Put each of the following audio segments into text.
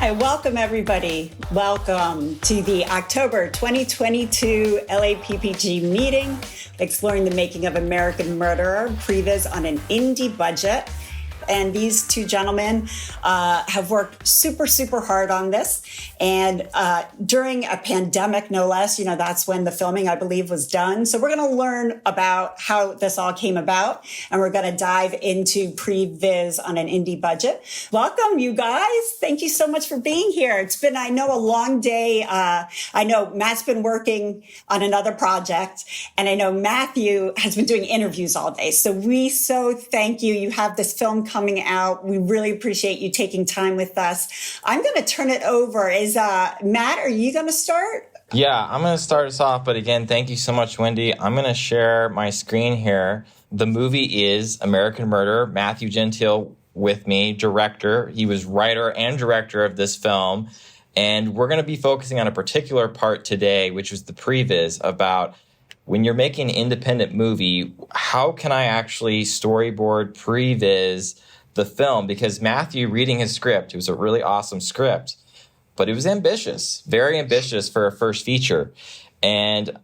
Hi, welcome everybody. Welcome to the October 2022 LAPPG meeting, exploring the making of American Murderer, Previs on an indie budget. And these two gentlemen have worked super hard on this. And during a pandemic, no less, that's when the filming, I believe, was done. So we're going to learn about how this all came about. And we're going to dive into Previs on an indie budget. Welcome, you guys. Thank you so much for being here. It's been, I know, a long day. I know Matt's been working on another project. And I know Matthew has been doing interviews all day. So we thank you. You have this film coming out. We really appreciate you taking time with us. I'm going to turn it over. Matt, are you going to start? Yeah, I'm going to start us off. But again, thank you so much, Wendy. I'm going to share my screen here. The movie is American Murder. Matthew Gentile with me, director. He was writer and director of this film. And we're going to be focusing on a particular part today, which was the previs, about when you're making an independent movie, how can I actually storyboard previs the film? Because Matthew, reading his script, it was a really awesome script, but it was ambitious, very ambitious for a first feature. And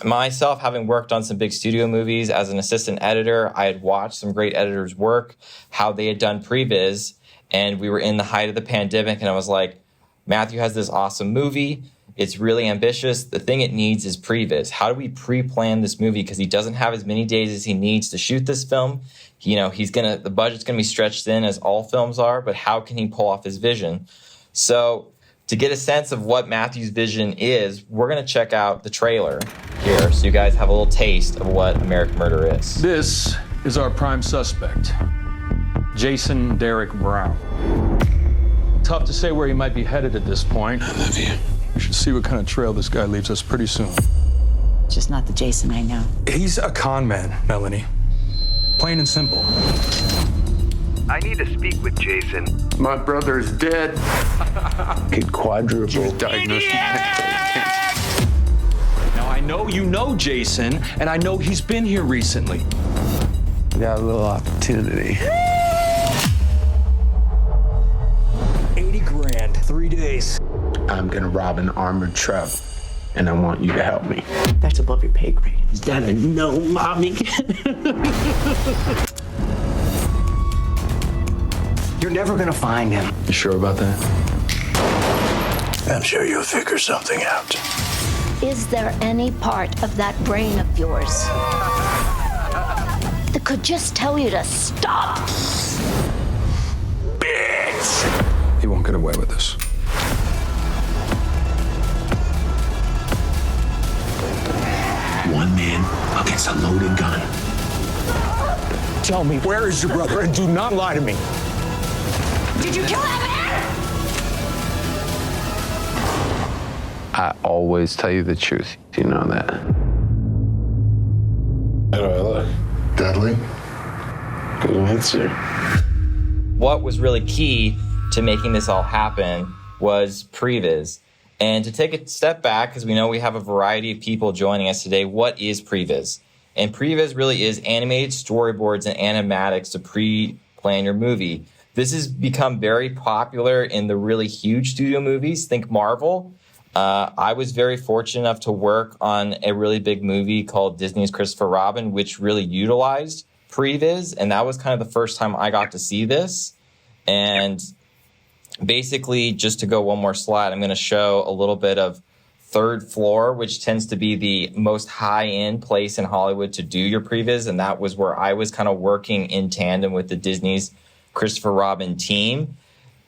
myself, having worked on some big studio movies as an assistant editor, I had watched some great editors work, how they had done previs, and we were in the height of the pandemic, and I was like, Matthew has this awesome movie. It's really ambitious. The thing it needs is previs. How do we pre-plan this movie? Because he doesn't have as many days as he needs to shoot this film. The budget's gonna be stretched thin, as all films are, but how can he pull off his vision? So to get a sense of what Matthew's vision is, we're gonna check out the trailer here so you guys have a little taste of what American Murder is. This is our prime suspect, Jason Derek Brown. Tough to say where he might be headed at this point. I love you. We should see what kind of trail this guy leaves us pretty soon. Just not the Jason I know. He's a con man, Melanie. Plain and simple. I need to speak with Jason. My brother's dead. Kid quadruple. He was diagnosed with pancreatic cancer. Now, I know you know Jason, and I know he's been here recently. We got a little opportunity. 80 grand, 3 days. I'm gonna rob an armored truck, and I want you to help me. That's above your pay grade. Is that a no, mommy? You're never gonna find him. You sure about that? I'm sure you'll figure something out. Is there any part of that brain of yours that could just tell you to stop? Bitch! He won't get away with this. One man against a loaded gun. Tell me, where is your brother? And do not lie to me. Did you kill that man? I always tell you the truth. You know that. How do I look? Deadly. Good answer. What was really key to making this all happen was previs. And to take a step back, because we know we have a variety of people joining us today, what is previs? And previs really is animated storyboards and animatics to pre-plan your movie. This has become very popular in the really huge studio movies. Think Marvel. I was very fortunate enough to work on a really big movie called Disney's Christopher Robin, which really utilized previs. And that was kind of the first time I got to see this. And basically, just to go one more slide, I'm going to show a little bit of Third Floor, which tends to be the most high-end place in Hollywood to do your previs. And that was where I was kind of working in tandem with the Disney's Christopher Robin team.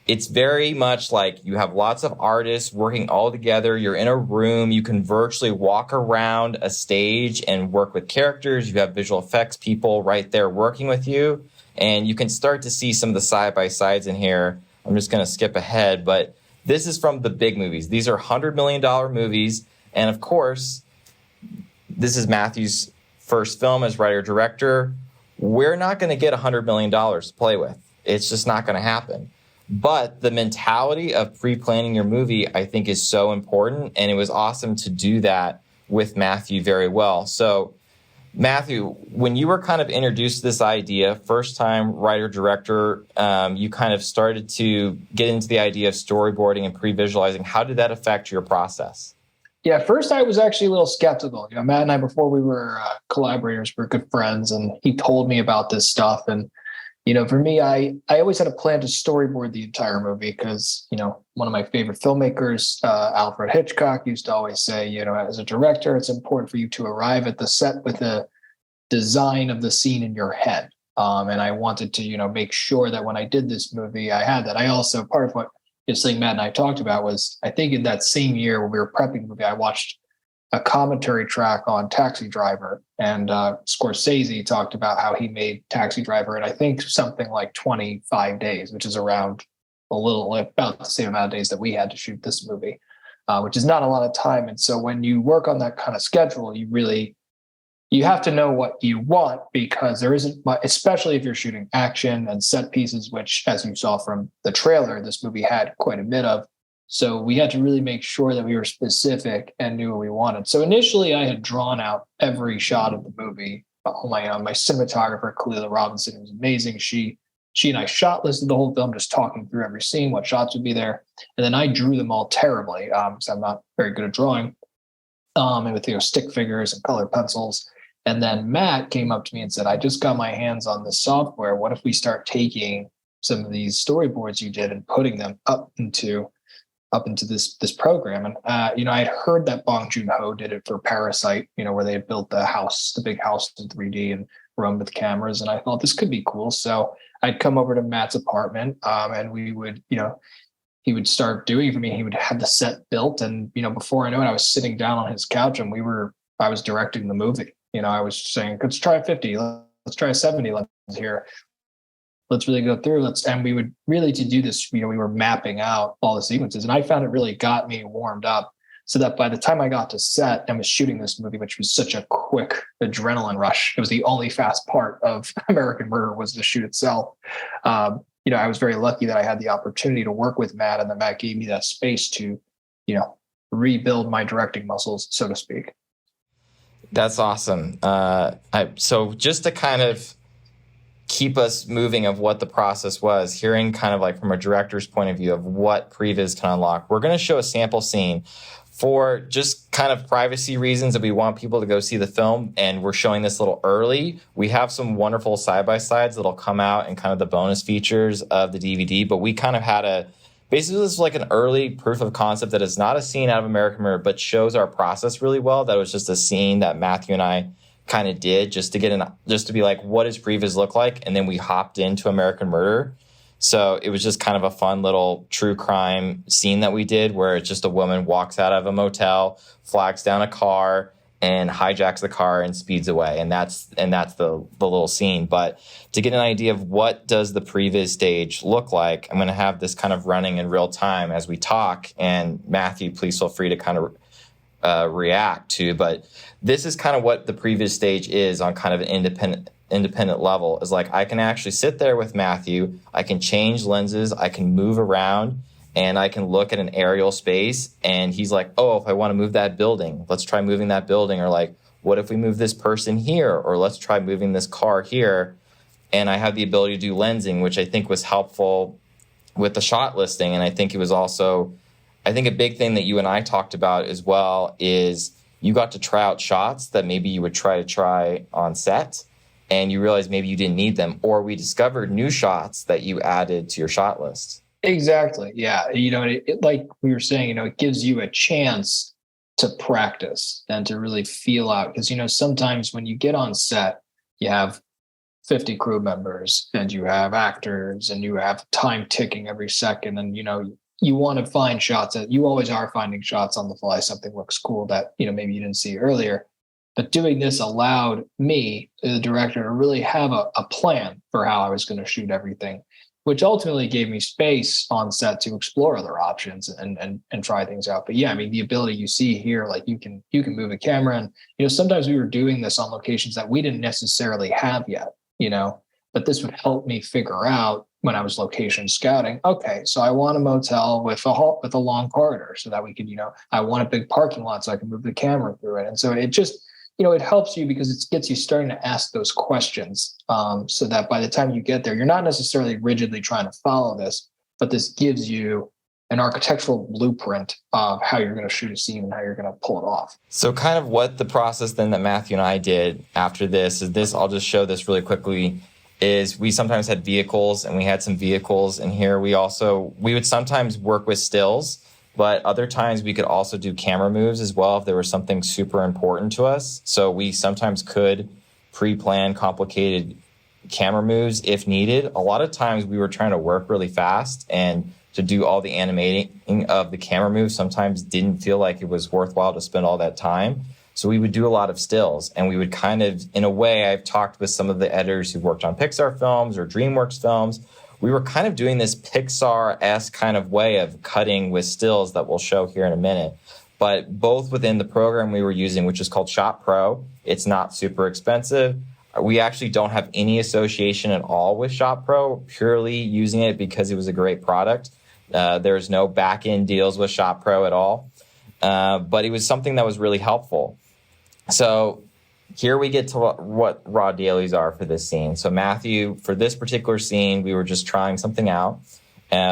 It's very much like you have lots of artists working all together. You're in a room. You can virtually walk around a stage and work with characters. You have visual effects people right there working with you. And you can start to see some of the side-by-sides in here. I'm just going to skip ahead, but this is from the big movies. These are $100 million movies. And of course, this is Matthew's first film as writer-director. We're not going to get $100 million to play with. It's just not going to happen. But the mentality of pre-planning your movie, I think, is so important. And it was awesome to do that with Matthew very well. So Matthew, when you were kind of introduced to this idea, first time writer director, you kind of started to get into the idea of storyboarding and pre-visualizing. How did that affect your process? Yeah, at first I was actually a little skeptical. Matt and I, before we were collaborators, we were good friends, and he told me about this stuff. And for me, I always had a plan to storyboard the entire movie because, one of my favorite filmmakers, Alfred Hitchcock, used to always say, as a director, it's important for you to arrive at the set with a design of the scene in your head. And I wanted to, make sure that when I did this movie, I had that. I also, part of what this thing Matt and I talked about was, I think in that same year when we were prepping the movie, I watched a commentary track on Taxi Driver, and Scorsese talked about how he made Taxi Driver in, I think, something like 25 days, which is around about the same amount of days that we had to shoot this movie, which is not a lot of time. And so when you work on that kind of schedule, you have to know what you want, because there isn't much, especially if you're shooting action and set pieces, which, as you saw from the trailer, this movie had quite a bit of. So we had to really make sure that we were specific and knew what we wanted. So initially I had drawn out every shot of the movie on my own. My cinematographer, Kalila Robinson, was amazing. She and I shot listed the whole film, just talking through every scene, what shots would be there. And then I drew them all terribly, because I'm not very good at drawing, and with stick figures and colored pencils. And then Matt came up to me and said, I just got my hands on this software. What if we start taking some of these storyboards you did and putting them up into this program? And I had heard that Bong Joon-ho did it for Parasite, where they had built the big house in 3D and roamed with cameras. And I thought this could be cool. So I'd come over to Matt's apartment, and we would, he would start doing it for me. He would have the set built, and before I know it, I was sitting down on his couch, and I was directing the movie. I was saying, let's try 50, let's try 70 lens here. Let's really go through. And we would really, to do this, we were mapping out all the sequences. And I found it really got me warmed up, so that by the time I got to set and was shooting this movie, which was such a quick adrenaline rush, it was the only fast part of American Murder was the shoot itself. I was very lucky that I had the opportunity to work with Matt, and that Matt gave me that space to, rebuild my directing muscles, so to speak. That's awesome. So just to kind of keep us moving of what the process was, hearing kind of like from a director's point of view of what Previs can unlock, we're going to show a sample scene for just kind of privacy reasons that we want people to go see the film. And we're showing this a little early. We have some wonderful side-by-sides that'll come out and kind of the bonus features of the DVD, but we kind of had basically, this is like an early proof of concept that is not a scene out of American Murder, but shows our process really well. That was just a scene that Matthew and I kind of did just to be like, what does Previs look like? And then we hopped into American Murder. So it was just kind of a fun little true crime scene that we did, where it's just a woman walks out of a motel, flags down a car, and hijacks the car and speeds away. And that's the little scene. But to get an idea of what does the Previs stage look like, I'm going to have this kind of running in real time as we talk. And Matthew, please feel free to kind of react to. But this is kind of what the Previs stage is on kind of an independent level. Is like, I can actually sit there with Matthew. I can change lenses. I can move around. And I can look at an aerial space, and he's like, oh, if I want to move that building, let's try moving that building. Or like, what if we move this person here? Or let's try moving this car here. And I have the ability to do lensing, which I think was helpful with the shot listing. And I think it was also, a big thing that you and I talked about as well is you got to try out shots that maybe you would try on set, and you realize maybe you didn't need them. Or we discovered new shots that you added to your shot list. Exactly. Yeah. Like we were saying, it gives you a chance to practice and to really feel out. Because, sometimes when you get on set, you have 50 crew members and you have actors and you have time ticking every second. And, you want to find shots that you always are finding shots on the fly. Something looks cool that, maybe you didn't see earlier. But doing this allowed me, the director, to really have a plan for how I was going to shoot everything, which ultimately gave me space on set to explore other options and try things out. But yeah, the ability you see here, like you can move a camera, and, sometimes we were doing this on locations that we didn't necessarily have yet, but this would help me figure out when I was location scouting. Okay, so I want a motel with a long corridor so that we can, I want a big parking lot so I can move the camera through it. And so it just, it helps you because it gets you starting to ask those questions, so that by the time you get there, you're not necessarily rigidly trying to follow this, but this gives you an architectural blueprint of how you're going to shoot a scene and how you're going to pull it off. So kind of what the process then that Matthew and I did after this is this, I'll just show this really quickly, is we sometimes had vehicles, and we had some vehicles in here. We would sometimes work with stills, but other times we could also do camera moves as well if there was something super important to us. So we sometimes could pre-plan complicated camera moves if needed. A lot of times we were trying to work really fast, and to do all the animating of the camera moves sometimes didn't feel like it was worthwhile to spend all that time. So we would do a lot of stills, and we would kind of, in a way, I've talked with some of the editors who've worked on Pixar films or DreamWorks films. We were kind of doing this Pixar-esque kind of way of cutting with stills that we'll show here in a minute. But both within the program we were using, which is called Shot Pro, it's not super expensive. We actually don't have any association at all with Shot Pro, purely using it because it was a great product. There's no back-end deals with Shot Pro at all. But it was something that was really helpful. So here we get to what raw dailies are for this scene. So Matthew, for this particular scene, we were just trying something out,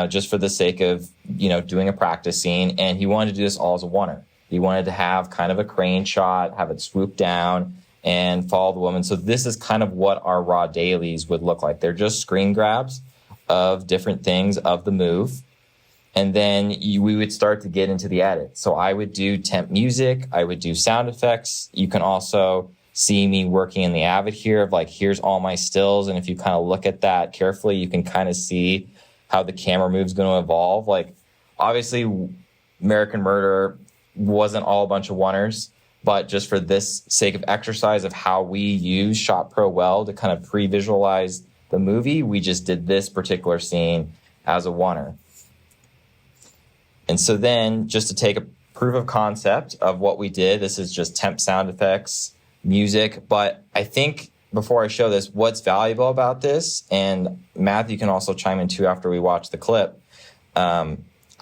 just for the sake of, doing a practice scene. And he wanted to do this all as a oneer. He wanted to have kind of a crane shot, have it swoop down and follow the woman. So this is kind of what our raw dailies would look like. They're just screen grabs of different things of the move. And then we would start to get into the edit. So I would do temp music. I would do sound effects. You can also see me working in the Avid here of here's all my stills. And if you kind of look at that carefully, you can kind of see how the camera move's going to evolve. Obviously, American Murder wasn't all a bunch of oneers, but just for this sake of exercise of how we use Shot Pro well to kind of pre-visualize the movie, we just did this particular scene as a oneer. And so then, just to take a proof of concept of what we did, this is just temp sound effects, music. But I think before I show this, what's valuable about this, and Matthew can also chime in too after we watch the clip,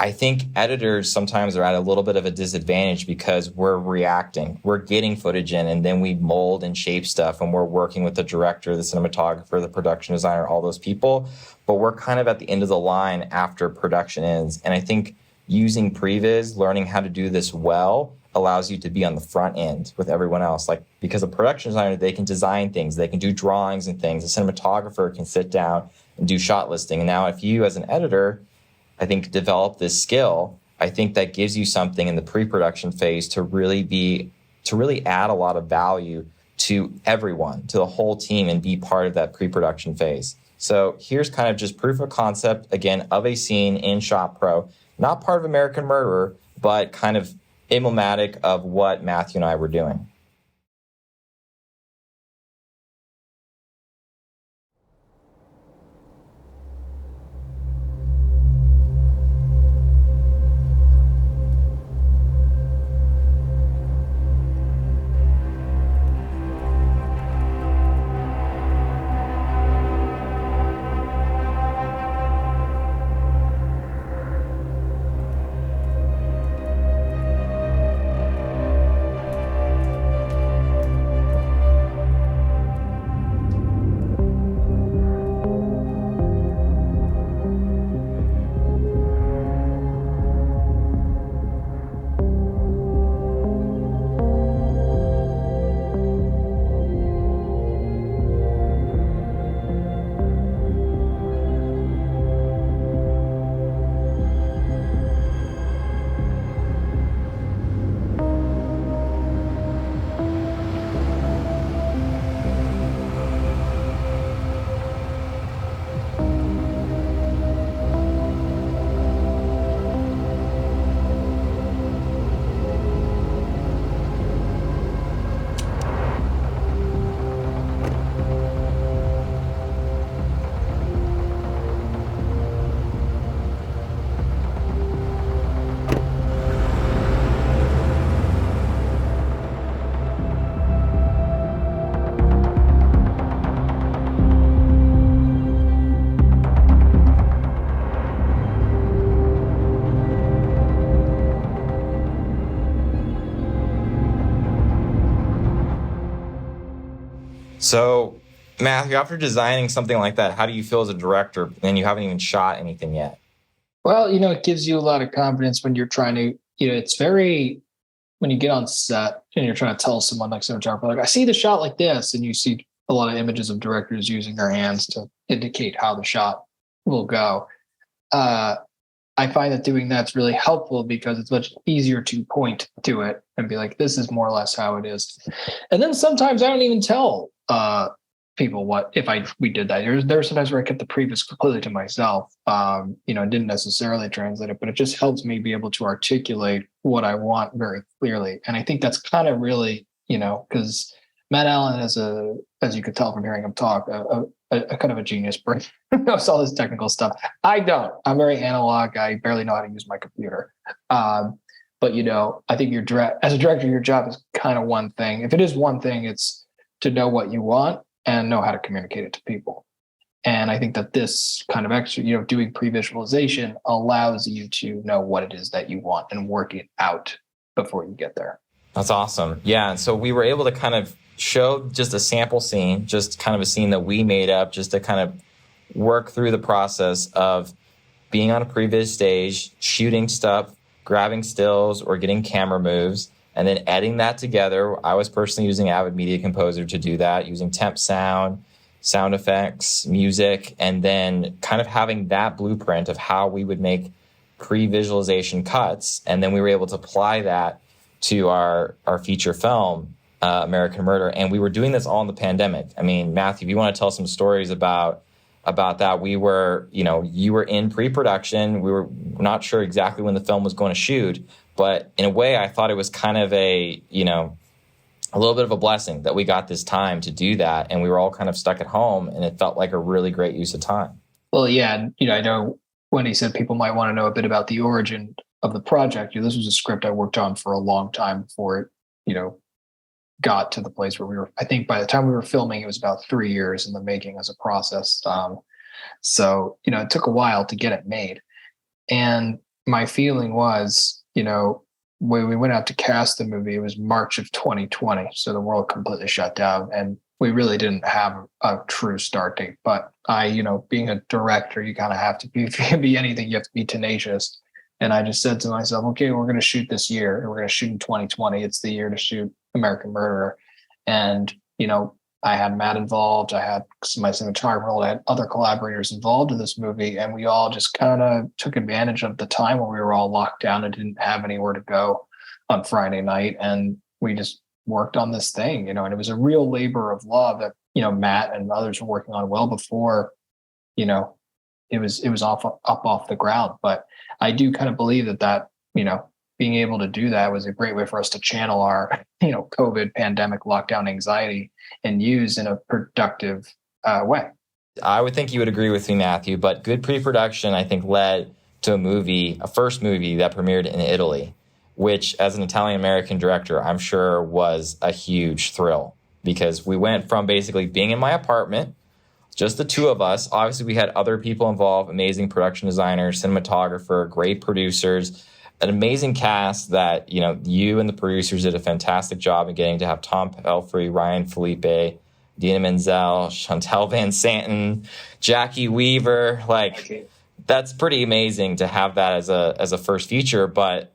I think editors sometimes are at a little bit of a disadvantage because we're reacting. We're getting footage in, and then we mold and shape stuff, and we're working with the director, the cinematographer, the production designer, all those people. But we're kind of at the end of the line after production ends. And I think using Previs, learning how to do this well, allows you to be on the front end with everyone else. Because a production designer, they can design things, they can do drawings and things. A cinematographer can sit down and do shot listing. And now if you, as an editor, I think, develop this skill, I think that gives you something in the pre-production phase to really add a lot of value to everyone, to the whole team, and be part of that pre-production phase. So here's kind of just proof of concept, again, of a scene in Shot Pro. Not part of American Murderer, but kind of emblematic of what Matthew and I were doing. So, Matthew, after designing something like that, how do you feel as a director and you haven't even shot anything yet? Well, it gives you a lot of confidence when you're trying to, it's very, when you get on set and you're trying to tell someone like cinematographer, like, I see the shot like this, and you see a lot of images of directors using their hands to indicate how the shot will go. I find that doing that's really helpful because it's much easier to point to it and be like, this is more or less how it is. And then sometimes I don't even tell people what if we did that. There are sometimes where I kept the previs completely to myself. Didn't necessarily translate it, but it just helps me be able to articulate what I want very clearly. And I think that's kind of really, because Matt Allen is as you could tell from hearing him talk, a kind of a genius brain. Knows all this technical stuff. I don't. I'm very analog. I barely know how to use my computer. But I think as a director, your job is kind of one thing. If it is one thing, it's to know what you want and know how to communicate it to people. And I think that this kind of extra, doing pre-visualization allows you to know what it is that you want and work it out before you get there. That's awesome. Yeah. And so we were able to kind of show just a sample scene, just kind of a scene that we made up just to kind of work through the process of being on a previs stage, shooting stuff, grabbing stills or getting camera moves, and then editing that together. I was personally using Avid Media Composer to do that, using temp sound effects, music, and then kind of having that blueprint of how we would make pre-visualization cuts. And then we were able to apply that to our feature film, American Murder. And we were doing this all in the pandemic. I mean, Matthew, if you want to tell some stories about that, we were, you were in pre-production. We were not sure exactly when the film was going to shoot, but in a way I thought it was kind of a little bit of a blessing that we got this time to do that. And we were all kind of stuck at home, and it felt like a really great use of time. Well, yeah. I know when he said people might want to know a bit about the origin of the project, this was a script I worked on for a long time before it, got to the place where I think by the time we were filming, it was about 3 years in the making as a process. So, it took a while to get it made. And my feeling was, when we went out to cast the movie, it was March of 2020. So the world completely shut down and we really didn't have a true start date. But being a director, you kind of have to be anything. You have to be tenacious. And I just said to myself, okay, we're going to shoot this year. And we're going to shoot in 2020. It's the year to shoot American Murderer. And, I had Matt involved. I had my cinematographer. I had other collaborators involved in this movie. And we all just kind of took advantage of the time when we were all locked down and didn't have anywhere to go on Friday night. And we just worked on this thing, and it was a real labor of love that, Matt and others were working on well before, it was up off the ground. But I do kind of believe that, being able to do that was a great way for us to channel our, COVID pandemic lockdown anxiety and use in a productive way. I would think you would agree with me, Matthew, but good pre-production, I think, led to a first movie that premiered in Italy, which as an Italian-American director, I'm sure was a huge thrill because we went from basically being in my apartment, just the two of us. Obviously, we had other people involved, amazing production designers, cinematographer, great producers, an amazing cast that, you and the producers did a fantastic job in getting to have Tom Pelfrey, Ryan Felipe, Dina Menzel, Chantel Van Santen, Jackie Weaver. That's pretty amazing to have that as a first feature. But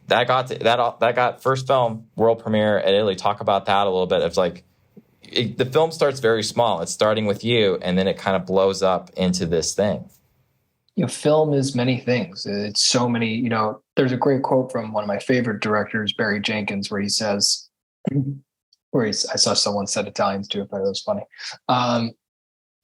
that got first film world premiere at Italy. Talk about that a little bit. It's the film starts very small. It's starting with you, and then it kind of blows up into this thing. Film is many things. It's so many, there's a great quote from one of my favorite directors, Barry Jenkins, where he says, I saw someone said Italians too, but it was funny.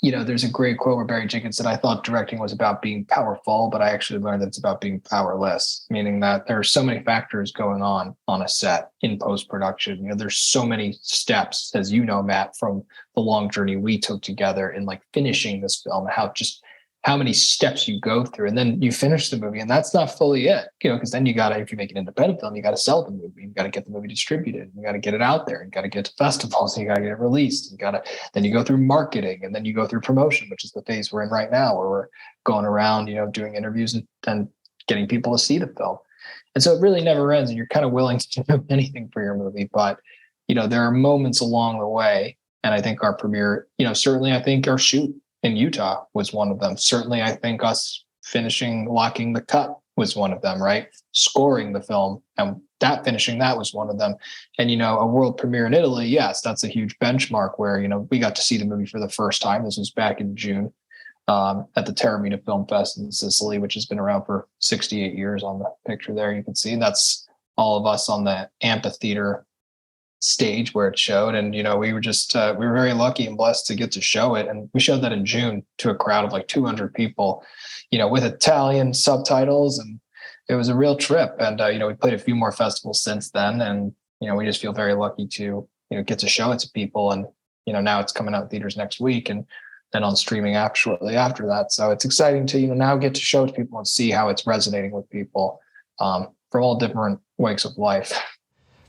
There's a great quote where Barry Jenkins said, I thought directing was about being powerful, but I actually learned that it's about being powerless, meaning that there are so many factors going on a set in post-production. There's so many steps, as you know, Matt, from the long journey we took together in finishing this film, how many steps you go through, and then you finish the movie, and that's not fully it, because then you gotta, if you make an independent film, you gotta sell the movie, you gotta get the movie distributed, you gotta get it out there, you gotta get to festivals, you gotta get it released, then you go through marketing, and then you go through promotion, which is the phase we're in right now, where we're going around, doing interviews and getting people to see the film. And so it really never ends, and you're kind of willing to do anything for your movie, but there are moments along the way And I think our premiere, certainly I think our shoot in Utah was one of them. Certainly I think us finishing Locking the Cut was one of them, right? Scoring the film and finishing that was one of them. And, a world premiere in Italy, yes, that's a huge benchmark where, we got to see the movie for the first time. This was back in June at the Taormina Film Fest in Sicily, which has been around for 68 years on the picture there. You can see that's all of us on the amphitheater stage where it showed. And, we were just, we were very lucky and blessed to get to show it. And we showed that in June to a crowd of like 200 people, with Italian subtitles. And it was a real trip. And, we played a few more festivals since then. And, we just feel very lucky to, get to show it to people. And, now it's coming out in theaters next week and then on streaming shortly after that. So it's exciting to, now get to show it to people and see how it's resonating with people from all different walks of life.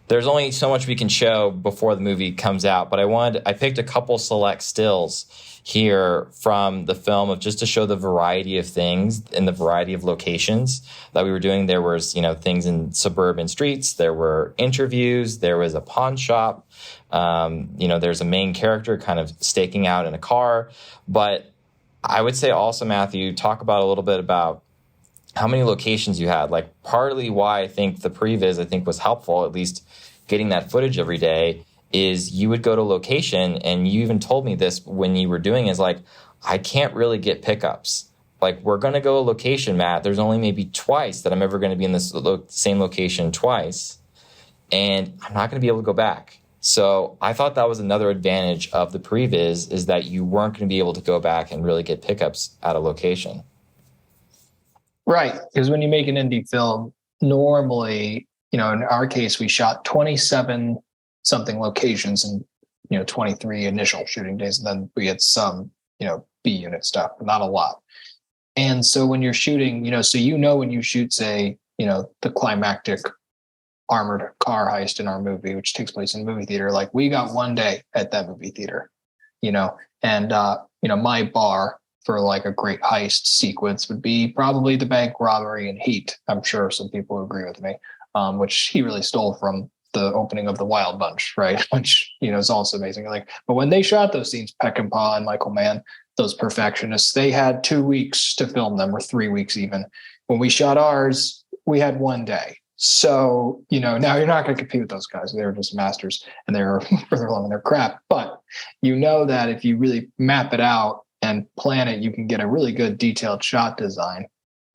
There's only so much we can show before the movie comes out, but I picked a couple select stills here from the film of just to show the variety of things and the variety of locations that we were doing. There was, things in suburban streets, there were interviews, there was a pawn shop, there's a main character kind of staking out in a car. But I would say also, Matthew, talk about a little bit about how many locations you had. Like, partly why I think the previs was helpful, at least getting that footage every day, is you would go to location, and you even told me this when you were doing, is like, I can't really get pickups. Like, we're going to go a location, Matt. There's only maybe twice that I'm ever going to be in this same location twice, and I'm not going to be able to go back. So I thought that was another advantage of the previs, is that you weren't going to be able to go back and really get pickups at a location. Right. Because when you make an indie film, normally, in our case, we shot 27 something locations and, 23 initial shooting days. And then we had some, B unit stuff, but not a lot. And so when you're shooting, when you shoot, say, the climactic armored car heist in our movie, which takes place in a movie theater, like we got one day at that movie theater, and, my bar for like a great heist sequence would be probably the bank robbery in Heat. I'm sure some people agree with me, which he really stole from the opening of The Wild Bunch, right? Which, is also amazing. Like, but when they shot those scenes, Peckinpah and Michael Mann, those perfectionists, they had 2 weeks to film them, or 3 weeks even. When we shot ours, we had one day. So, now you're not going to compete with those guys. They're just masters and they're further along in their craft. But that if you really map it out and plan it, you can get a really good detailed shot design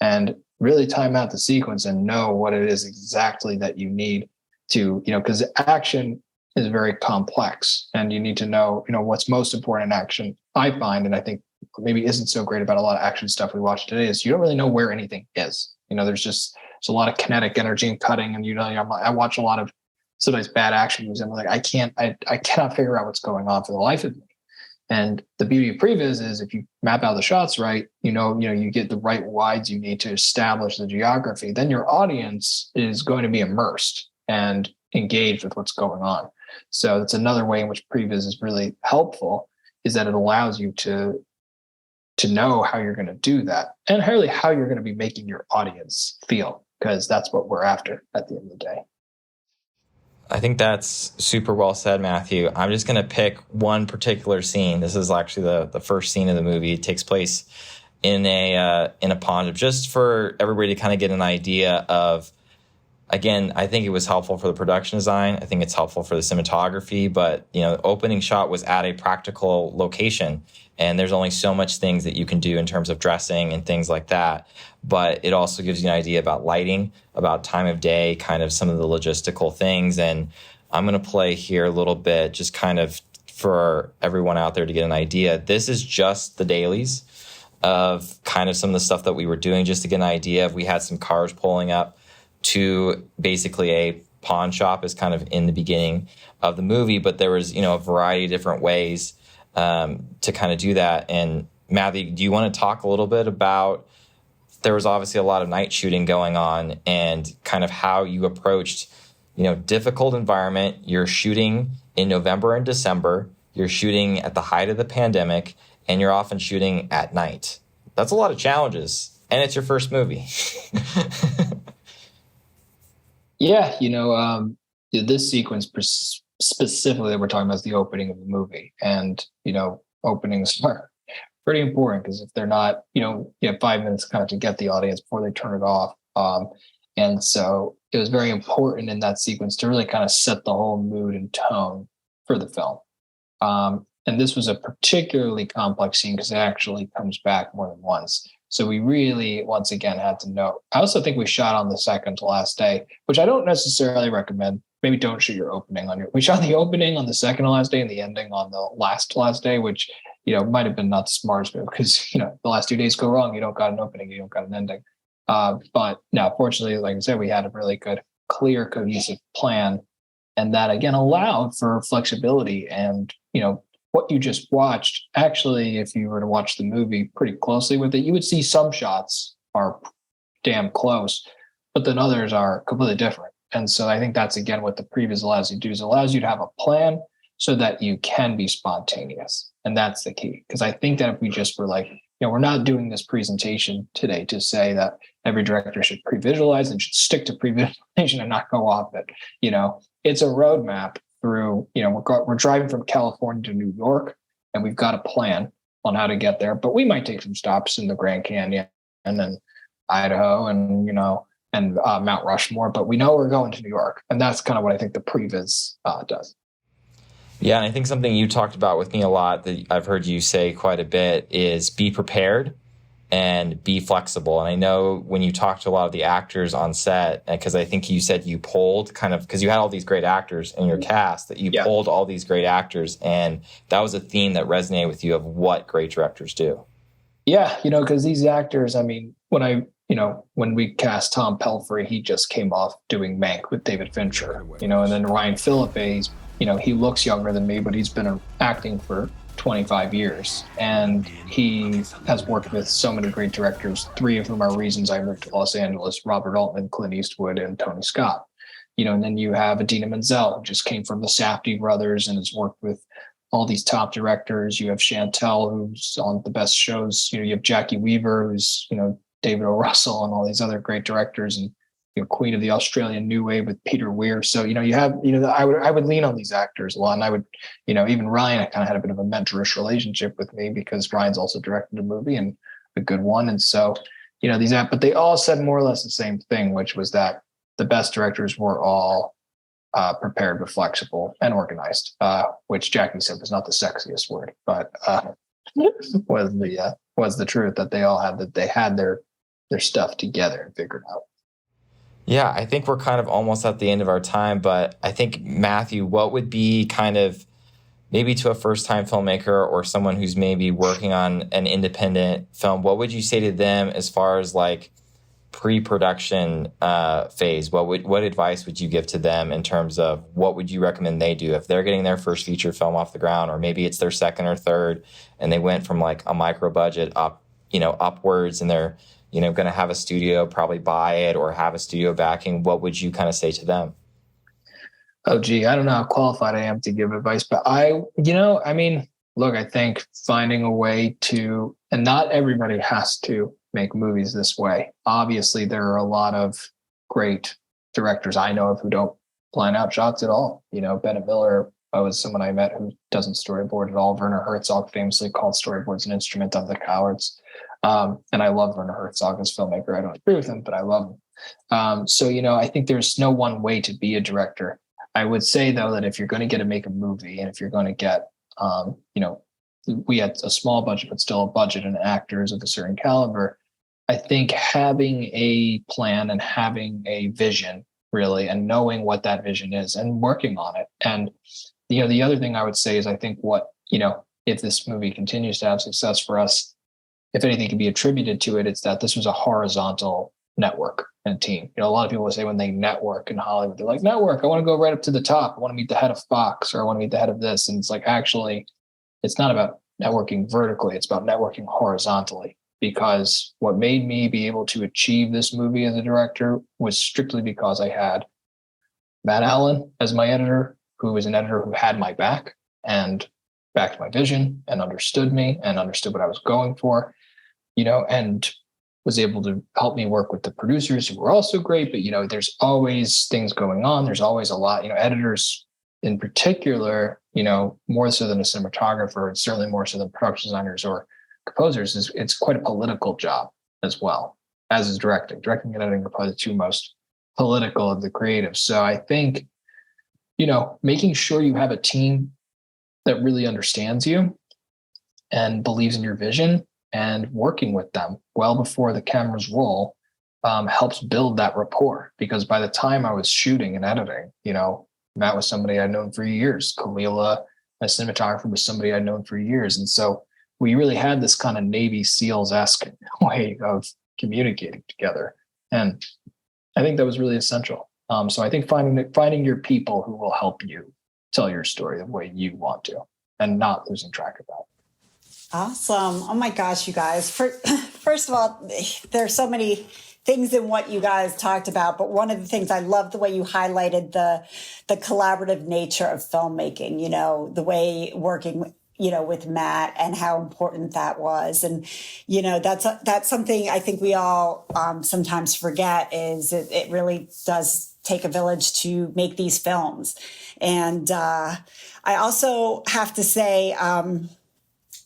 and really time out the sequence and know what it is exactly that you need to, because action is very complex and you need to know, what's most important in action. I find, and I think maybe isn't so great about a lot of action stuff we watch today, is you don't really know where anything is. There's a lot of kinetic energy and cutting. And, I watch a lot of sometimes bad action movies. And I'm like, I cannot figure out what's going on for the life of me. And the beauty of previs is if you map out the shots right, you get the right wides you need to establish the geography, then your audience is going to be immersed and engaged with what's going on. So that's another way in which previs is really helpful, is that it allows you to know how you're going to do that and really how you're going to be making your audience feel, because that's what we're after at the end of the day. I think that's super well said, Matthew. I'm just going to pick one particular scene. This is actually the first scene of the movie. It takes place in a pond, just for everybody to kind of get an idea of, again, I think it was helpful for the production design. I think it's helpful for the cinematography, but, opening shot was at a practical location, and there's only so much things that you can do in terms of dressing and things like that. But it also gives you an idea about lighting, about time of day, kind of some of the logistical things. And I'm going to play here a little bit, just kind of for everyone out there to get an idea. This is just the dailies of kind of some of the stuff that we were doing, just to get an idea of, we had some cars pulling up to basically a pawn shop is kind of in the beginning of the movie, but there was, a variety of different ways to kind of do that. And Matthew, do you want to talk a little bit about, there was obviously a lot of night shooting going on, and kind of how you approached, difficult environment. You're shooting in November and December, you're shooting at the height of the pandemic, and you're often shooting at night. That's a lot of challenges, and it's your first movie. Yeah, this sequence specifically that we're talking about is the opening of the movie. And, openings are pretty important because if they're not, you have 5 minutes kind of to get the audience before they turn it off. And so it was very important in that sequence to really kind of set the whole mood and tone for the film. And this was a particularly complex scene because it actually comes back more than once. So we really, once again, had to know. I also think we shot on the second to last day, which I don't necessarily recommend. Maybe don't shoot your opening on your. We shot the opening on the second to last day and the ending on the last day, which might have been not the smartest move because the last 2 days go wrong. You don't got an opening, you don't got an ending. But no, fortunately, like I said, we had a really good, clear, cohesive plan, and that again allowed for flexibility. And what you just watched, actually, if you were to watch the movie pretty closely with it, you would see some shots are damn close, but then others are completely different. And so I think that's, again, what the Previs allows you to do, is allows you to have a plan so that you can be spontaneous. And that's the key. Because I think that if we just were like, we're not doing this presentation today to say that every director should pre-visualize and should stick to pre-visualization and not go off it. It's a roadmap through, we're driving from California to New York, and we've got a plan on how to get there. But we might take some stops in the Grand Canyon and then Idaho and, and Mount Rushmore. But we know we're going to New York. And that's kind of what I think the Previs does. Yeah, and I think something you talked about with me a lot that I've heard you say quite a bit is be prepared and be flexible. And I know when you talked to a lot of the actors on set, because I think you said you polled because you had all these great actors in your cast, that you polled all these great actors. And that was a theme that resonated with you of what great directors do. Yeah, because these actors, when we cast Tom Pelphrey, he just came off doing Mank with David Fincher, and then Ryan Phillippe, he looks younger than me, but he's been acting for 25 years. And he has worked with so many great directors, 3 of whom are reasons I moved to Los Angeles: Robert Altman, Clint Eastwood, and Tony Scott. And then you have Idina Menzel, who just came from the Safdie brothers and has worked with all these top directors. You have Chantel, who's on the best shows. You have Jackie Weaver, who's, David O. Russell, and all these other great directors, and queen of the Australian New Wave with Peter Weir. So you have I would lean on these actors a lot, and I would even Ryan, I kind of had a bit of a mentorish relationship with me because Ryan's also directed a movie, and a good one. And so but they all said more or less the same thing, which was that the best directors were all prepared but flexible and organized, which Jackie said was not the sexiest word, but was the truth, that they had their stuff together and figured out. Yeah, I think we're kind of almost at the end of our time, but I think, Matthew, what would be kind of maybe to a first-time filmmaker or someone who's maybe working on an independent film, what would you say to them as far as like pre-production phase? What advice would you give to them in terms of what would you recommend they do if they're getting their first feature film off the ground, or maybe it's their second or third and they went from like a micro budget upwards, and they're going to have a studio probably buy it or have a studio backing? What would you kind of say to them? Oh, gee, I don't know how qualified I am to give advice, but look, I think finding a way to, and not everybody has to make movies this way. Obviously, there are a lot of great directors I know of who don't plan out shots at all. Bennett Miller was someone I met who doesn't storyboard at all. Werner Herzog famously called storyboards an instrument of the cowards. And I love Werner Herzog as a filmmaker. I don't agree with him, but I love him. So I think there's no one way to be a director. I would say, though, that if you're going to make a movie, and if you're going to get, we had a small budget, but still a budget, and actors of a certain caliber, I think having a plan and having a vision, really, and knowing what that vision is and working on it. And, the other thing I would say is, I think if this movie continues to have success for us, if anything can be attributed to it, it's that this was a horizontal network and team. A lot of people say when they network in Hollywood, they're like, network, I want to go right up to the top. I want to meet the head of Fox, or I want to meet the head of this. And it's like, actually, it's not about networking vertically. It's about networking horizontally, because what made me be able to achieve this movie as a director was strictly because I had Matt Allen as my editor, who was an editor who had my back and backed my vision and understood me and understood what I was going for, and was able to help me work with the producers, who were also great. But, there's always things going on. There's always a lot, editors in particular, more so than a cinematographer, and certainly more so than production designers or composers, is it's quite a political job as well, as is directing. Directing and editing are probably the two most political of the creatives. So I think, making sure you have a team that really understands you and believes in your vision, and working with them well before the cameras roll helps build that rapport. Because by the time I was shooting and editing, Matt was somebody I'd known for years. Kalila, my cinematographer, was somebody I'd known for years. And so we really had this kind of Navy SEALs-esque way of communicating together. And I think that was really essential. So I think finding your people who will help you tell your story the way you want to, and not losing track of that. Awesome. Oh my gosh, you guys. First of all, there's so many things in what you guys talked about, but one of the things, I love the way you highlighted the collaborative nature of filmmaking, the way working with Matt and how important that was. And, that's something I think we all sometimes forget, is it really does take a village to make these films. And I also have to say,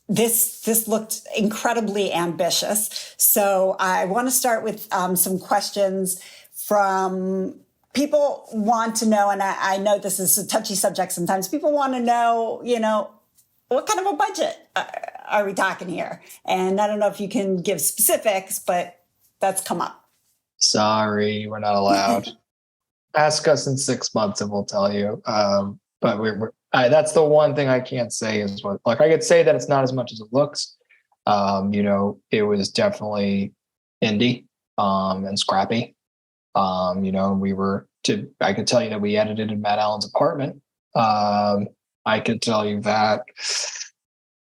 this looked incredibly ambitious. So I want to start with some questions from people want to know, and I know this is a touchy subject sometimes. People want to know, what kind of a budget are we talking here? And I don't know if you can give specifics, but that's come up. Sorry, we're not allowed. Ask us in 6 months and we'll tell you. But that's the one thing I can't say is what, I could say that it's not as much as it looks. It was definitely indie and scrappy. I could tell you that we edited in Matt Allen's apartment. I could tell you that,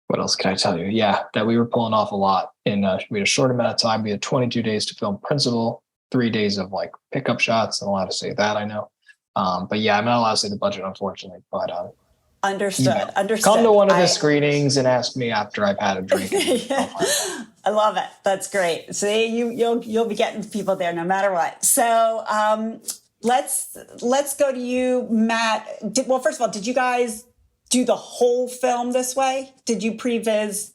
what else can I tell you? Yeah, that we were pulling off a lot we had a short amount of time. We had 22 days to film principal, 3 days of pickup shots. I'm allowed to say that, I know. But yeah, I'm not allowed to say the budget, unfortunately. But understood. Come to one of the screenings and ask me after I've had a drink. I love it. That's great. So you'll be getting people there no matter what. So let's go to you, Matt. First of all, did you guys do the whole film this way? Did you previs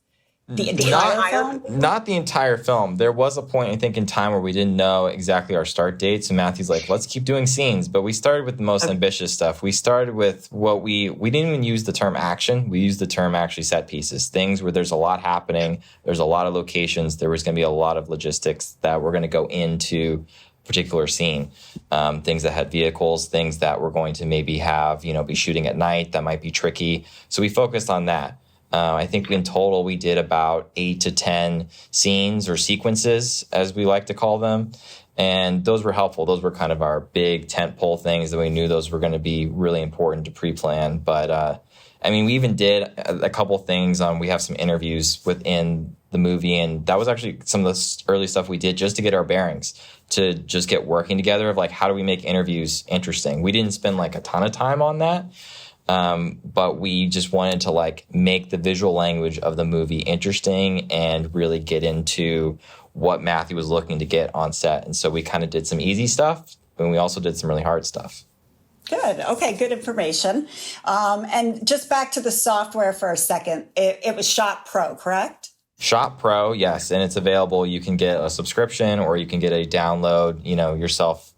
the entire film? Not the entire film. There was a point, I think, in time where we didn't know exactly our start date. So Matthew's like, let's keep doing scenes. But we started with the most ambitious stuff. We started with what we didn't even use the term action. We used the term actually set pieces, things where there's a lot happening. There's a lot of locations. There was going to be a lot of logistics that were going to go into a particular scene. Things that had vehicles, things that were going to maybe have, be shooting at night that might be tricky. So we focused on that. I think in total, we did about 8 to 10 scenes or sequences, as we like to call them. And those were helpful. Those were kind of our big tentpole things that we knew those were going to be really important to pre-plan. But, we even did a couple things. We have some interviews within the movie, and that was actually some of the early stuff we did just to get our bearings, to just get working together of how do we make interviews interesting. We didn't spend a ton of time on that. But we just wanted to make the visual language of the movie interesting and really get into what Matthew was looking to get on set. And so we kind of did some easy stuff, and we also did some really hard stuff. Good. Okay. Good information. And just back to the software for a second. It was Shot Pro, correct? Shot Pro, yes. And it's available. You can get a subscription or you can get a download, yourself.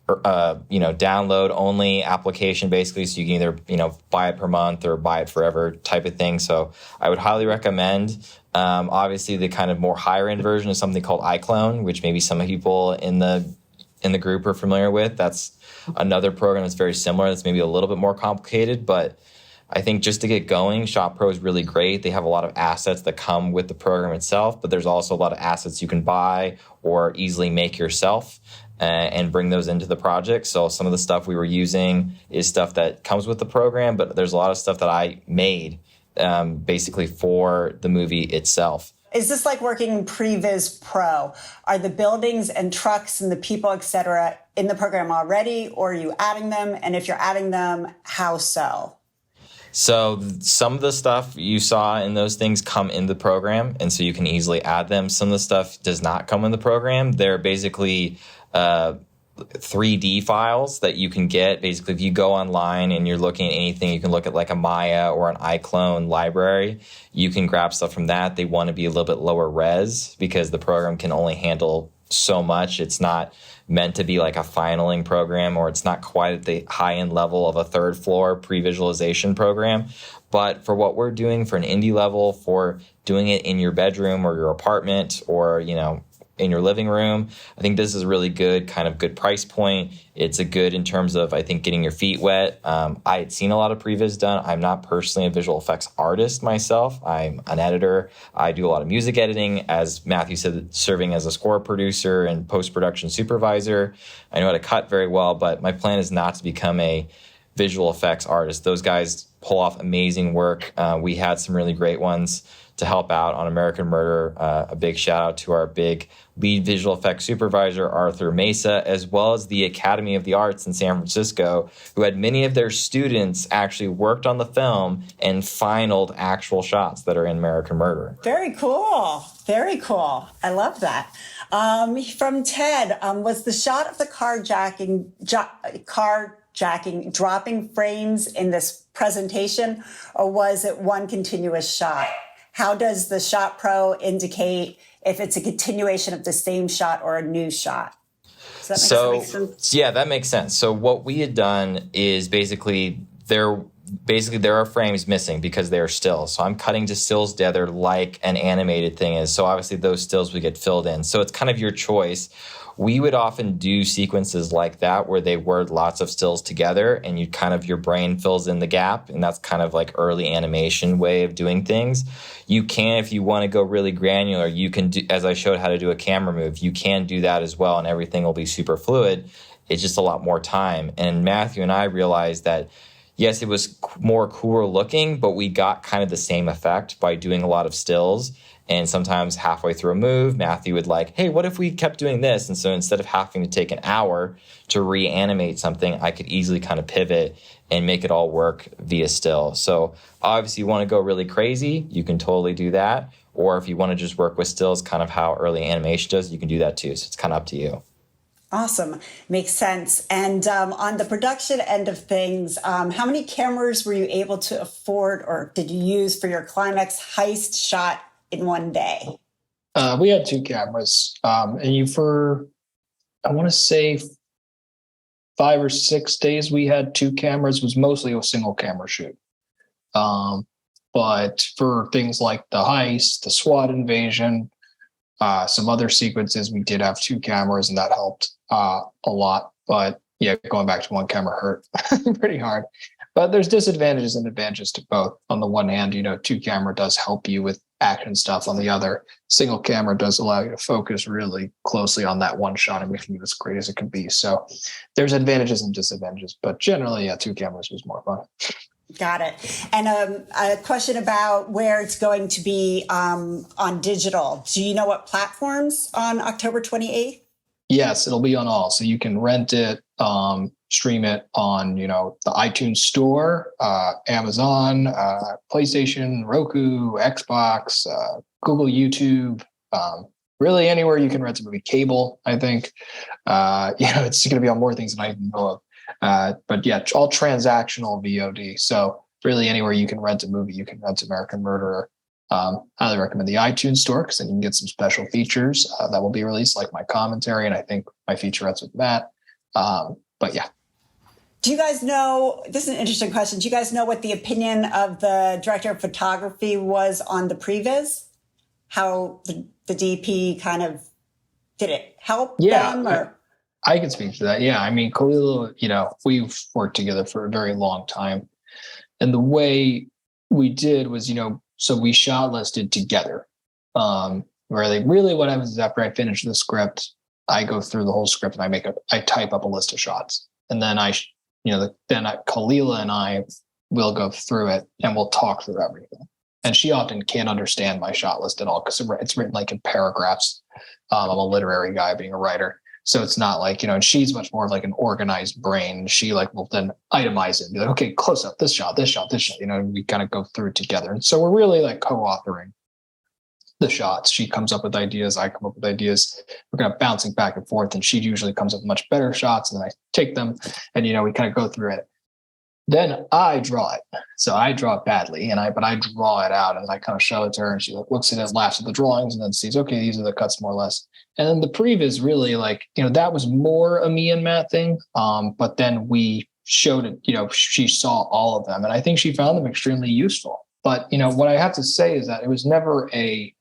Download only application basically. So you can either, buy it per month or buy it forever type of thing. So I would highly recommend, obviously the kind of more higher end version is something called iClone, which maybe some people in the group are familiar with. That's another program that's very similar. That's maybe a little bit more complicated, but I think just to get going, Shot Pro is really great. They have a lot of assets that come with the program itself, but there's also a lot of assets you can buy or easily make yourself and bring those into the project. So some of the stuff we were using is stuff that comes with the program, but there's a lot of stuff that I made basically for the movie itself. Is this like working Previs Pro? Are the buildings and trucks and the people, et cetera, in the program already, or are you adding them? And if you're adding them, how so? So some of the stuff you saw in those things come in the program, and so you can easily add them. Some of the stuff does not come in the program. They're basically 3D files that you can get. Basically, if you go online and you're looking at anything, you can look at like a Maya or an iClone library. You can grab stuff from that. They want to be a little bit lower res because the program can only handle so much. It's not meant to be like a finaling program, or it's not quite at the high end level of a third floor pre-visualization program. But for what we're doing for an indie level, for doing it in your bedroom or your apartment or, in your living room, I think this is a really good price point. It's a good in terms of, I think, getting your feet wet. I had seen a lot of previs done. I'm not personally a visual effects artist myself. I'm an editor. I do a lot of music editing, as Matthew said, serving as a score producer and post-production supervisor. I know how to cut very well, but my plan is not to become a visual effects artist. Those guys pull off amazing work. We had some really great ones to help out on American Murder. A big shout out to our big lead visual effects supervisor, Arthur Mesa, as well as the Academy of the Arts in San Francisco, who had many of their students actually worked on the film and finaled actual shots that are in American Murder. Very cool. Very cool. I love that. From Ted, was the shot of the carjacking dropping frames in this presentation, or was it one continuous shot? How does the Shot Pro indicate if it's a continuation of the same shot or a new shot? Does that make sense? Yeah, that makes sense. So what we had done is basically there are frames missing because they are stills. So I'm cutting to stills together like an animated thing is. So obviously those stills would get filled in. So it's kind of your choice. We would often do sequences like that where they were lots of stills together and your brain fills in the gap. And that's kind of like early animation way of doing things. You can, if you want to go really granular, you can do, as I showed how to do a camera move, you can do that as well. And everything will be super fluid. It's just a lot more time. And Matthew and I realized that, yes, it was more cooler looking, but we got kind of the same effect by doing a lot of stills. And sometimes halfway through a move, Matthew would like, hey, what if we kept doing this? And so instead of having to take an hour to reanimate something, I could easily kind of pivot and make it all work via still. So obviously you want to go really crazy, you can totally do that. Or if you want to just work with stills, kind of how early animation does, you can do that too. So it's kind of up to you. Awesome. Makes sense. And on the production end of things, how many cameras were you able to afford or did you use for your climax heist shot in one day? We had 2 cameras. For, I want to say 5 or 6 days, we had 2 cameras. It was mostly a single camera shoot. But for things like the heist, the SWAT invasion, some other sequences, we did have 2 cameras, and that helped a lot. But yeah, going back to 1 camera hurt pretty hard. But there's disadvantages and advantages to both. On the one hand, 2 camera does help you with action stuff. On the other, single camera does allow you to focus really closely on that one shot and making it as great as it can be. So there's advantages and disadvantages, but generally, 2 cameras was more fun. Got it. And a question about where it's going to be on digital. Do you know what platforms on October 28th? Yes, it'll be on all. So you can rent it, stream it on, the iTunes Store, Amazon, PlayStation, Roku, Xbox, Google, YouTube, really anywhere you can rent a movie. Cable, I think. It's going to be on more things than I even know of. But yeah, all transactional VOD. So really anywhere you can rent a movie, you can rent American Murderer. Highly recommend the iTunes Store because then you can get some special features that will be released, like my commentary and I think my featurettes with Matt. But yeah. Do you guys know, this is an interesting question, do you guys know what the opinion of the director of photography was on the previs? How the DP kind of, did it help them? Or? I can speak to that. Yeah, I mean, Khalil, we've worked together for a very long time. And the way we did was, so we shot listed together. Really what happens is after I finish the script, I go through the whole script and I type up a list of shots. And then Khalila and I will go through it and we'll talk through everything. And she often can't understand my shot list at all because it's written like in paragraphs. I'm a literary guy being a writer. So it's not like, and she's much more of like an organized brain. She will then itemize it and be like, okay, close up, this shot, and we kind of go through it together. And so we're really like co-authoring the shots. She comes up with ideas, I come up with ideas. We're kind of bouncing back and forth, and she usually comes up with much better shots, and then I take them, and we kind of go through it. Then I draw it. So I draw it badly, but I draw it out, and I kind of show it to her, and she looks at it, laughs at the drawings, and then sees, okay, these are the cuts more or less. And then the Previs really that was more a me and Matt thing. But then we showed it, she saw all of them, and I think she found them extremely useful. But, what I have to say is that there was never a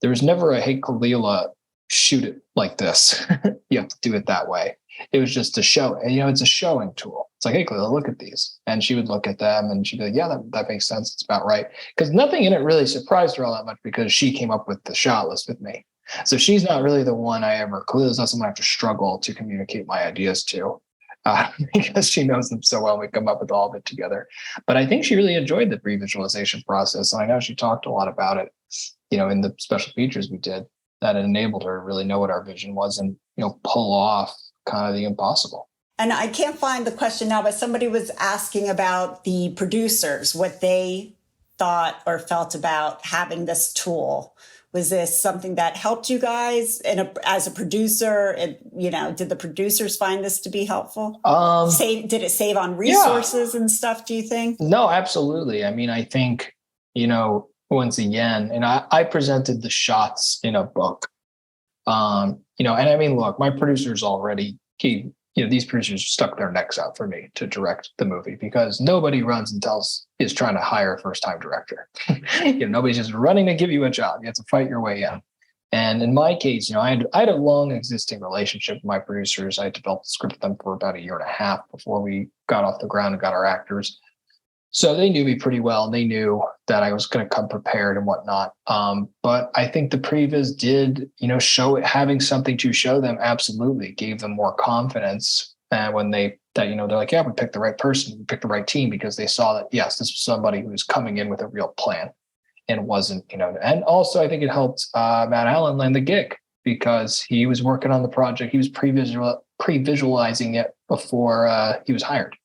hey, Kalila, shoot it like this. You have to do it that way. It was just to show it. It's a showing tool. It's like, hey, Kalila, look at these. And she would look at them and she'd be like, yeah, that makes sense. It's about right. Because nothing in it really surprised her all that much because she came up with the shot list with me. So she's not really the one Kalila's not someone I have to struggle to communicate my ideas to. Because she knows them so well, we come up with all of it together. But I think she really enjoyed the pre-visualization process. And I know she talked a lot about it, in the special features we did, that it enabled her to really know what our vision was and, pull off kind of the impossible. And I can't find the question now, but somebody was asking about the producers, what they thought or felt about having this tool. Was this something that helped you guys as a producer? Did the producers find this to be helpful? Did it save on resources and stuff, do you think? No, absolutely. I mean, I think, once again, and I presented the shots in a book. And I mean, look, my producers already these producers stuck their necks out for me to direct the movie because nobody runs and is trying to hire a first-time director. Nobody's just running to give you a job. You have to fight your way in. And in my case, I had a long existing relationship with my producers. I developed the script with them for about 1.5 years before we got off the ground and got our actors. So they knew me pretty well, and they knew that I was going to come prepared and whatnot. But I think the Previs did, show it, having something to show them absolutely gave them more confidence. And when they're like, yeah, we picked the right person, we picked the right team, because they saw that, yes, this was somebody who was coming in with a real plan and wasn't, and also I think it helped Matt Allen land the gig because he was working on the project. He was pre-visualizing it before he was hired,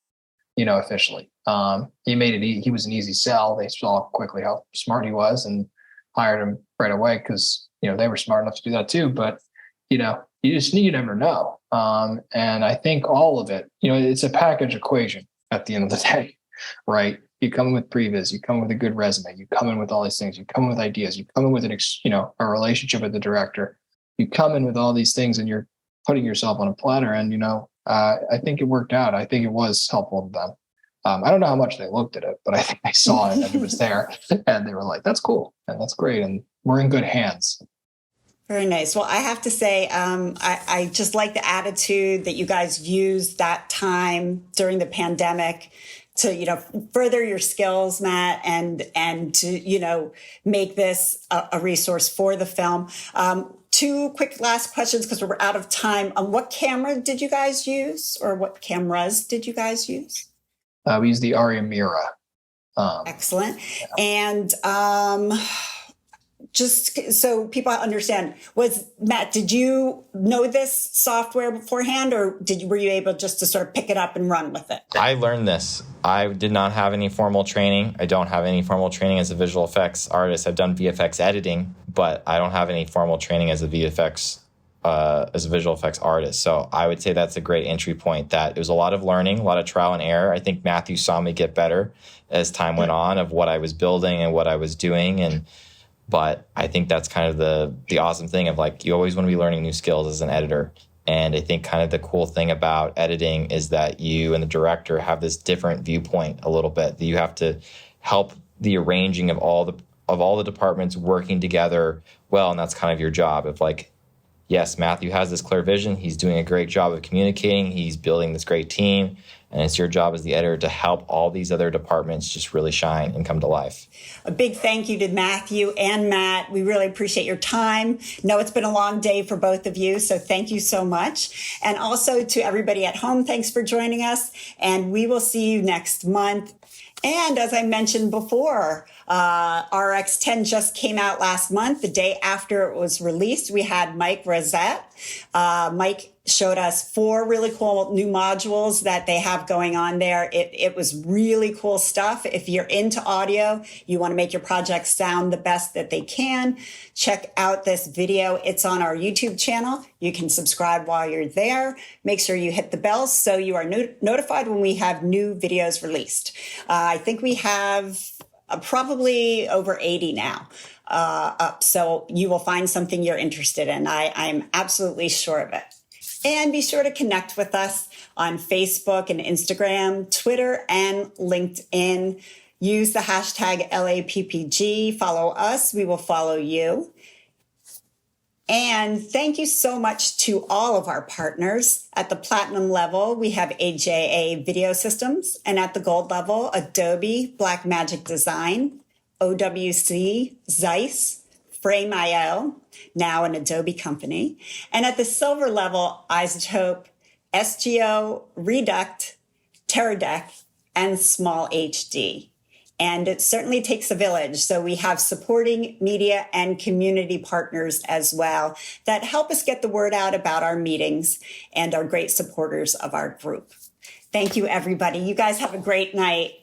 officially. He made it. He was an easy sell. They saw quickly how smart he was and hired him right away because they were smart enough to do that too. But you never know. And I think all of it, it's a package equation at the end of the day, right? You come in with Previs, you come in with a good resume, you come in with all these things, you come in with ideas, you come in with a relationship with the director, you come in with all these things, and you're putting yourself on a platter. And I think it worked out. I think it was helpful to them. I don't know how much they looked at it, but I think they saw it and it was there, and they were like, "That's cool and that's great, and we're in good hands." Very nice. Well, I have to say, I just like the attitude that you guys used that time during the pandemic to, further your skills, Matt, and to, make this a resource for the film. 2 quick last questions because we're out of time. What camera did you guys use, or what cameras did you guys use? We used the Aria Mira. Excellent. And just so people understand, Matt, did you know this software beforehand, or were you able just to sort of pick it up and run with it? I learned this. I did not have any formal training. I don't have any formal training as a visual effects artist. I've done VFX editing, but I don't have any formal training as a visual effects artist. So I would say that's a great entry point. That it was a lot of learning, a lot of trial and error. I think Matthew saw me get better as time went on of what I was building and what I was doing. But I think that's kind of the awesome thing of you always want to be learning new skills as an editor. And I think kind of the cool thing about editing is that you and the director have this different viewpoint a little bit, that you have to help the arranging of all the departments working together well. And that's kind of your job of yes, Matthew has this clear vision. He's doing a great job of communicating. He's building this great team. And it's your job as the editor to help all these other departments just really shine and come to life. A big thank you to Matthew and Matt. We really appreciate your time. Know it's been a long day for both of you, so thank you so much. And also to everybody at home, thanks for joining us. And we will see you next month. And as I mentioned before, RX10 just came out last month. The day after it was released, we had Mike Rosette. Mike showed us 4 really cool new modules that they have going on there. It was really cool stuff. If you're into audio, you want to make your projects sound the best that they can, check out this video. It's on our YouTube channel. You can subscribe while you're there. Make sure you hit the bell so you are notified when we have new videos released. I think we have probably over 80 now up. So you will find something you're interested in. I'm absolutely sure of it. And be sure to connect with us on Facebook and Instagram, Twitter, and LinkedIn. Use the hashtag LAPPG. Follow us. We will follow you. And thank you so much to all of our partners. At the platinum level, we have AJA Video Systems. And at the gold level, Adobe, Blackmagic Design, OWC, Zeiss, Frame.io, now an Adobe company. And at the silver level, Isotope, SGO, Reduct, Teradek, and Small HD. And it certainly takes a village. So we have supporting media and community partners as well that help us get the word out about our meetings and are great supporters of our group. Thank you, everybody. You guys have a great night.